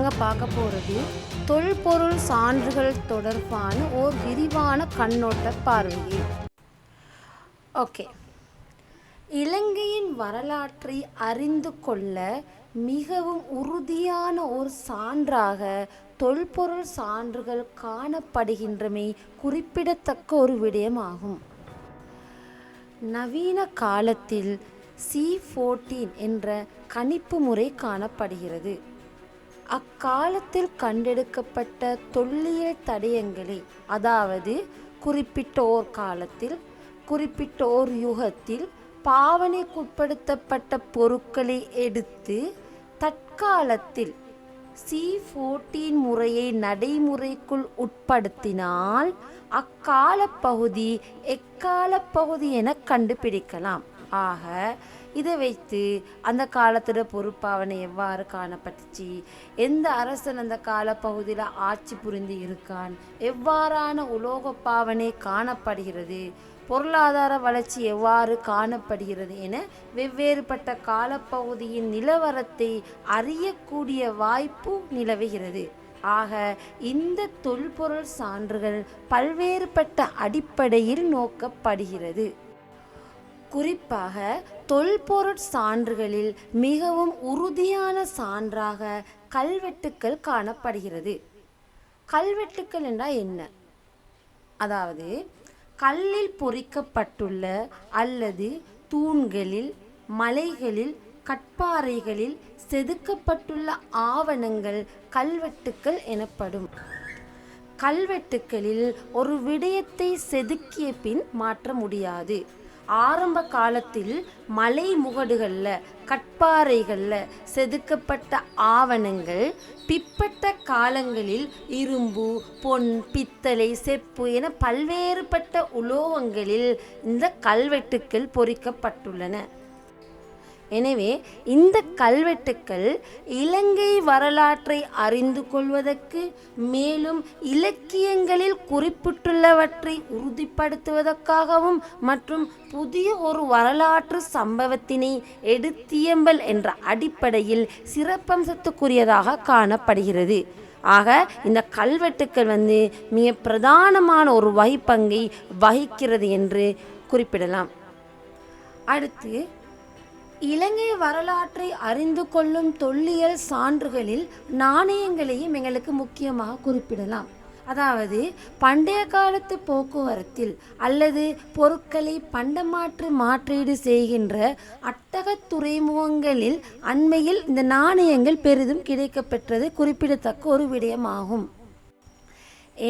நாங்கள் பார்க்க போகிறது தொல்பொருள் சான்றுகள் தொடர்பான ஓர் விரிவான கண்ணோட்ட பார்வையை. ஓகே, இலங்கையின் வரலாற்றை அறிந்து கொள்ள மிகவும் உறுதியான ஒரு சான்றாக தொல்பொருள் சான்றுகள் காணப்படுகின்றமை குறிப்பிடத்தக்க ஒரு விடயமாகும். நவீன காலத்தில் C14 என்ற கணிப்பு முறை காணப்படுகிறது. அக்காலத்தில் கண்டெடுக்கப்பட்ட தொல்லியல் தடயங்களை, அதாவது குறிப்பிட்ட ஓர் காலத்தில் குறிப்பிட்ட ஓர் யுகத்தில் பாவனைக்குட்படுத்தப்பட்ட பொருட்களை எடுத்து தற்காலத்தில் C14 முறையை நடைமுறைக்குள் உட்படுத்தினால் அக்கால பகுதி எக்கால பகுதி என கண்டுபிடிக்கலாம். ஆக இதை வைத்து அந்த காலத்தோட பொறுப்பாவனை எவ்வாறு காணப்பட்டுச்சு, எந்த அரசன் அந்த கால பகுதியில் ஆட்சி புரிந்து இருக்கான், எவ்வாறான உலோக பாவனை காணப்படுகிறது, பொருளாதார வளர்ச்சி எவ்வாறு காணப்படுகிறது என வெவ்வேறுபட்ட காலப்பகுதியின் நிலவரத்தை அறியக்கூடிய வாய்ப்பு நிலவுகிறது. ஆக இந்த தொல்பொருள் சான்றுகள் பல்வேறுபட்ட அடிப்படையில் நோக்கப்படுகிறது. குறிப்பாக தொல்பொருட் சான்றுகளில் மிகவும் உறுதியான சான்றாக கல்வெட்டுக்கள் காணப்படுகிறது. கல்வெட்டுக்கள் என்றால் என்ன? அதாவது கல்லில் பொறிக்கப்பட்டுள்ள அல்லது தூண்களில், மலைகளில், கற்பாறைகளில் செதுக்கப்பட்டுள்ள ஆவணங்கள் கல்வெட்டுக்கள் எனப்படும். கல்வெட்டுக்களில் ஒரு விடயத்தை செதுக்கிய பின் மாற்ற முடியாது. ஆரம்ப காலத்தில் மலை முகடுகளில், கற்பாறைகளில் செதுக்கப்பட்ட ஆவணங்கள் பிற்பட்ட காலங்களில் இரும்பு, பொன், பித்தளை, செப்பு என பல்வேறுபட்ட உலோகங்களில் இந்த கல்வெட்டுக்கள் பொறிக்கப்பட்டுள்ளன. எனவே இந்த கல்வெட்டுக்கள் இலங்கை வரலாற்றை அறிந்து கொள்வதற்கு, மேலும் இலக்கியங்களில் குறிப்பிட்டுள்ளவற்றை உறுதிப்படுத்துவதற்காகவும் மற்றும் புதிய ஒரு வரலாற்று சம்பவத்தினை எடுத்தியம்பல் என்ற அடிப்படையில் சிறப்பம்சத்துக்குரியதாக காணப்படுகிறது. ஆக இந்த கல்வெட்டுக்கள் மிக பிரதானமான ஒரு வகிப்பங்கை வகிக்கிறது என்று குறிப்பிடலாம். அடுத்து, இலங்கை வரலாற்றை அறிந்து கொள்ளும் தொல்லியல் சான்றுகளில் நாணயங்களையும் எங்களுக்கு முக்கியமாக குறிப்பிடலாம். அதாவது பண்டைய காலத்து போக்குவரத்தில் அல்லது பொருட்களை மாற்றீடு செய்கின்ற அட்டக துறைமுகங்களில் அண்மையில் இந்த நாணயங்கள் பெரிதும் கிடைக்கப்பெற்றது குறிப்பிடத்தக்க ஒரு விடயமாகும்.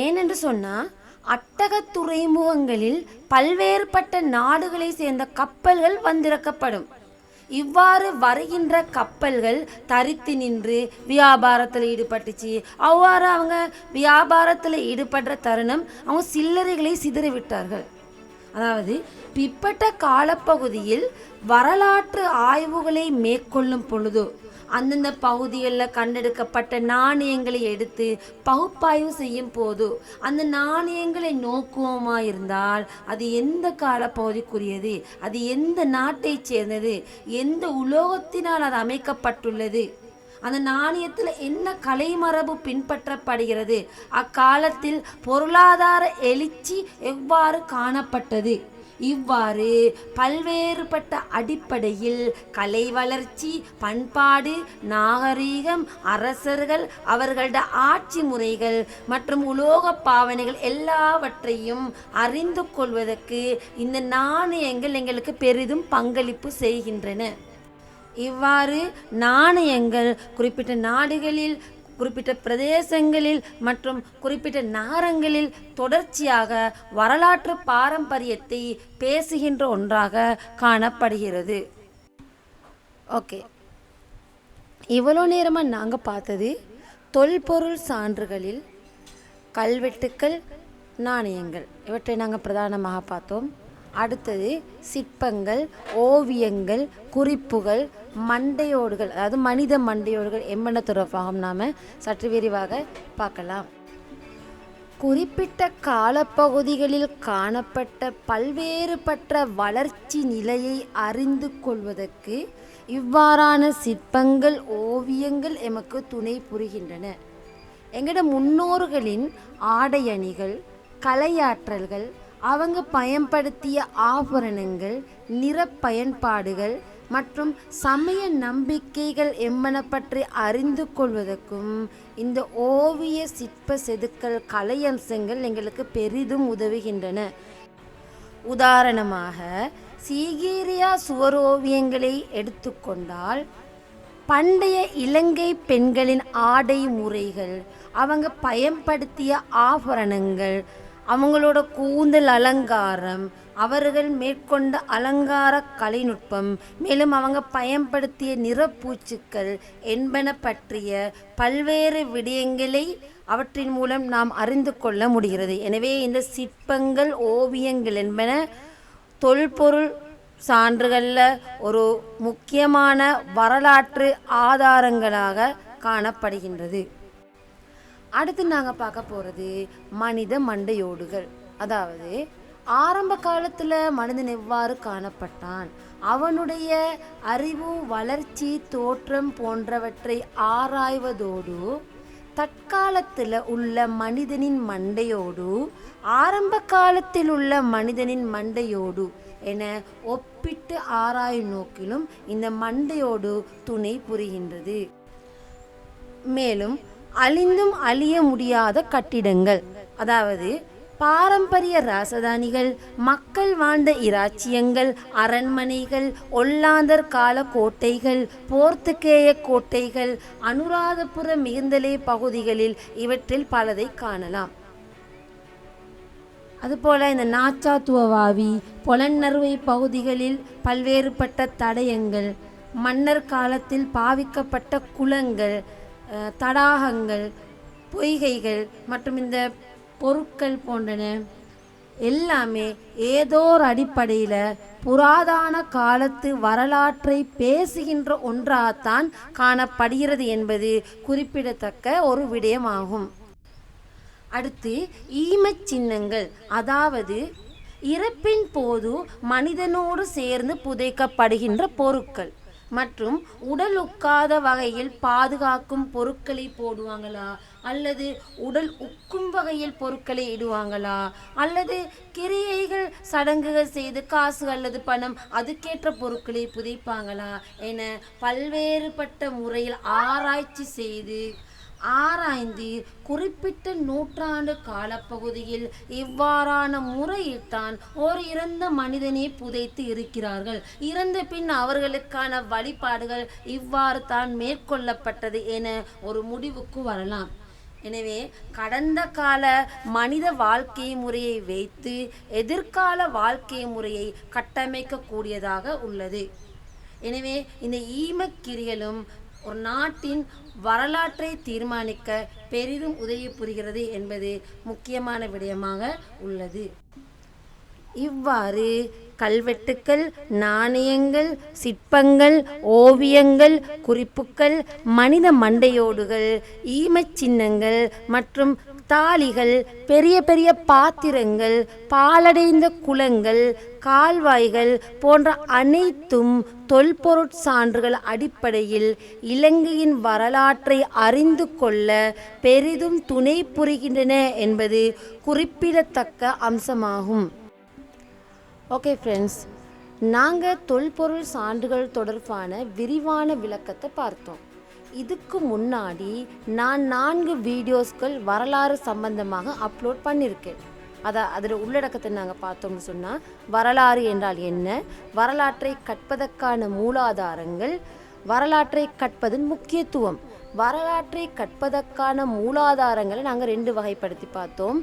ஏனென்று சொன்னால், அட்டக துறைமுகங்களில் பல்வேறுபட்ட நாடுகளை சேர்ந்த கப்பல்கள் வந்திறக்கப்படும். இவ்வாறு வருகின்ற கப்பல்கள் தரித்து நின்று வியாபாரத்தில் ஈடுபட்டுச்சு. அவ்வாறு அவங்க வியாபாரத்தில் ஈடுபடுற தருணம் அவங்க சில்லறைகளை சிதறிவிட்டார்கள். அதாவது பிற்பட்ட காலப்பகுதியில் வரலாற்று ஆய்வுகளை மேற்கொள்ளும் பொழுது அந்தந்த பகுதிகளில் கண்டெடுக்கப்பட்ட நாணயங்களை எடுத்து பகுப்பாய்வு செய்யும் போது அந்த நாணயங்களை நோக்குவோமாயிருந்தால் அது எந்த காலப்பகுதிக்குரியது, அது எந்த நாட்டை சேர்ந்தது, எந்த உலோகத்தினால் அது அமைக்கப்பட்டுள்ளது, அந்த நாணயத்தில் என்ன கலைமரபு பின்பற்றப்படுகிறது, அக்காலத்தில் பொருளாதார எழுச்சி எவ்வாறு காணப்பட்டது, இவ்வாறு பல்வேறுபட்ட அடிப்படையில் கலை வளர்ச்சி, பண்பாடு, நாகரீகம், அரசர்கள், அவர்களோட ஆட்சி முறைகள் மற்றும் உலோக பாவனைகள் எல்லாவற்றையும் அறிந்து கொள்வதற்கு இந்த நாணயங்கள் எங்களுக்கு பெரிதும் பங்களிப்பு செய்கின்றன. இவ்வாறு நாணயங்கள் குறிப்பிட்ட நாடுகளில், குறிப்பிட்ட பிரதேசங்களில் மற்றும் குறிப்பிட்ட நகரங்களில் தொடர்ச்சியாக வரலாற்று பாரம்பரியத்தை பேசுகின்ற ஒன்றாக காணப்படுகிறது. ஓகே, இவ்வளோ நேரமாக நாங்கள் பார்த்தது தொல்பொருள் சான்றுகளில் கல்வெட்டுக்கள், நாணயங்கள், இவற்றை நாங்கள் பிரதானமாக பார்த்தோம். அடுத்தது சிற்பங்கள், ஓவியங்கள், குறிப்புகள், மண்டையோடுகள், அதாவது மனித மண்டையோடுகள் என்பன தொடர்பாகவும் நாம் சற்று விரிவாக பார்க்கலாம். குறிப்பிட்ட காலப்பகுதிகளில் காணப்பட்ட பல்வேறுபட்ட வளர்ச்சி நிலையை அறிந்து கொள்வதற்கு இவ்வாறான சிற்பங்கள் ஓவியங்கள் எமக்கு துணை புரிகின்றன. எங்கட முன்னோர்களின் ஆடை அணிகள், கலையாற்றல்கள், அவங்க பயன்படுத்திய ஆபரணங்கள், நிற பயன்பாடுகள் மற்றும் சமய நம்பிக்கைகள் என்பன பற்றி அறிந்து கொள்வதற்கும் இந்த ஓவிய சிற்ப செதுக்கல் கலையம்சங்கள் எங்களுக்கு பெரிதும் உதவுகின்றன. உதாரணமாக சீகீரியா சுவரோவியங்களை எடுத்துக்கொண்டால் பண்டைய இலங்கை பெண்களின் ஆடை முறைகள், அவங்க பயன்படுத்திய ஆபரணங்கள், அவங்களோட கூந்தல் அலங்காரம், அவர்கள் மேற்கொண்ட அலங்கார கலைநுட்பம், மேலும் அவங்க பயன்படுத்திய நிறப்பூச்சுக்கள் என்பன பற்றிய பல்வேறு விடயங்களை அவற்றின் மூலம் நாம் அறிந்து கொள்ள முடிகிறது. எனவே இந்த சிற்பங்கள் ஓவியங்கள் என்பன தொல்பொருள் சான்றுகளில் ஒரு முக்கியமான வரலாற்று ஆதாரங்களாக காணப்படுகின்றது. அடுத்து நாங்கள் பார்க்க போகிறது மனித மண்டையோடுகள். அதாவது ஆரம்ப காலத்தில் மனிதன் எவ்வாறு காணப்பட்டான், அவனுடைய அறிவு, வளர்ச்சி, தோற்றம் போன்றவற்றை ஆராய்வதோடு தற்காலத்தில் உள்ள மனிதனின் மண்டையோடு ஆரம்ப காலத்தில் உள்ள மனிதனின் மண்டையோடு என ஒப்பிட்டு ஆராயும் நோக்கிலும் இந்த மண்டையோடு துணை புரிகின்றது. மேலும் அழிந்தும் அழிய முடியாத கட்டிடங்கள், அதாவது பாரம்பரிய ராசதானிகள், மக்கள் வாழ்ந்த இராச்சியங்கள், அரண்மனைகள், ஒல்லாந்தர் கால கோட்டைகள், போர்த்துகேய கோட்டைகள், அனுராதபுர மிகுந்தலை பகுதிகளில் இவற்றில் பலதை காணலாம். அதுபோல இந்த நாச்சாத்துவாவி, பொலன்னறுவை பகுதிகளில் பல்வேறுபட்ட தடயங்கள், மன்னர் காலத்தில் பாவிக்கப்பட்ட குளங்கள், தடாகங்கள், பொய்கைகள் மற்றும் இந்த பொருட்கள் போன்றன எல்லாமே ஏதோ ஒரு அடிப்படையில் புராதன காலத்து வரலாற்றை பேசுகின்ற ஒன்றாகத்தான் காணப்படுகிறது என்பது குறிப்பிடத்தக்க ஒரு விடயமாகும். அடுத்து ஈமச் சின்னங்கள், அதாவது இறப்பின் போது மனிதனோடு சேர்ந்து புதைக்கப்படுகின்ற பொருட்கள் மற்றும் உடல் உட்காத வகையில் பாதுகாக்கும் பொருட்களை போடுவாங்களா, அல்லது உடல் உக்கும் வகையில் பொருட்களை இடுவாங்களா, அல்லது கிரியைகள் சடங்குகள் செய்து காசு அல்லது பணம் அதுக்கேற்ற பொருட்களை புதைப்பாங்களா என பல்வேறுபட்ட முறையில் ஆராய்ச்சி செய்து ஆராய்ந்து குறிப்பிட்ட நூற்றாண்டு காலப்பகுதியில் இவ்வாறான முறையில்தான் ஒரு இறந்த மனிதனை புதைத்து இருக்கிறார்கள். இறந்த பின் அவர்களுக்கான வழிபாடுகள் இவ்வாறு தான் மேற்கொள்ளப்பட்டது என ஒரு முடிவுக்கு வரலாம். எனவே கடந்த கால மனித வாழ்க்கை முறையை வைத்து எதிர்கால வாழ்க்கை முறையை கட்டமைக்கக்கூடியதாக உள்ளது. எனவே இந்த ஈமக்கிரியலும் ஒரு நாட்டின் வரலாற்றை தீர்மானிக்க பெரிதும் உதவி புரிகிறது என்பது முக்கியமான விடயமாக உள்ளது. இவ்வாறு கல்வெட்டுக்கள், நாணயங்கள், சிற்பங்கள், ஓவியங்கள், குறிப்புக்கள், மனித மண்டையோடுகள், ஈமச் சின்னங்கள் மற்றும் தாளிகள், பெரிய பெரிய பாத்திரங்கள், பாலடைந்த குளங்கள், கால்வாய்கள் போன்ற அனைத்தும் தொல்பொருட் சான்றுகள் அடிப்படையில் இலங்கையின் வரலாற்றை அறிந்து கொள்ள பெரிதும் துணை புரிகின்றன என்பது குறிப்பிடத்தக்க அம்சமாகும். ஓகே ஃப்ரெண்ட்ஸ், நாங்கள் தொல்பொருள் சான்றுகள் தொடர்பான விரிவான விளக்கத்தை பார்த்தோம். இதுக்கு முன்னாடி நான் 4 வீடியோஸ்கள் வரலாறு சம்பந்தமாக அப்லோட் பண்ணியிருக்கேன். அதில் உள்ளடக்கத்தை நாங்கள் பார்த்தோம்னு சொன்னால், வரலாறு என்றால் என்ன, வரலாற்றை கற்பதற்கான மூலாதாரங்கள், வரலாற்றை கற்பதன் முக்கியத்துவம். வரலாற்றை கற்பதற்கான மூலாதாரங்களை நாங்கள் 2 வகைப்படுத்தி பார்த்தோம்.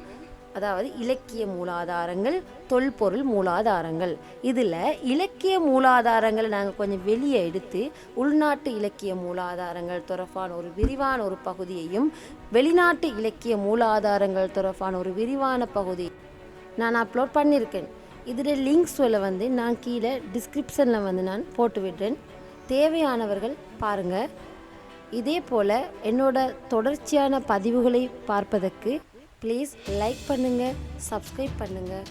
அதாவது இலக்கிய மூலாதாரங்கள், தொல்பொருள் மூலாதாரங்கள். இதில் இலக்கிய மூலாதாரங்களை நாங்கள் கொஞ்சம் வெளியே எடுத்து உள்நாட்டு இலக்கிய மூலாதாரங்கள் தொடர்பான ஒரு விரிவான ஒரு பகுதியையும், வெளிநாட்டு இலக்கிய மூலாதாரங்கள் தொடர்பான ஒரு விரிவான பகுதி நான் அப்லோட் பண்ணியிருக்கேன். இதில் லிங்க்ஸில் நான் கீழே டிஸ்கிரிப்ஷனில் நான் போட்டு விடுறேன். தேவையானவர்கள் பாருங்கள். இதே போல் என்னோட தொடர்ச்சியான பதிவுகளை பார்ப்பதற்கு ப்ளீஸ் லைக் பண்ணுங்கள், சப்ஸ்கிரைப் பண்ணுங்கள்.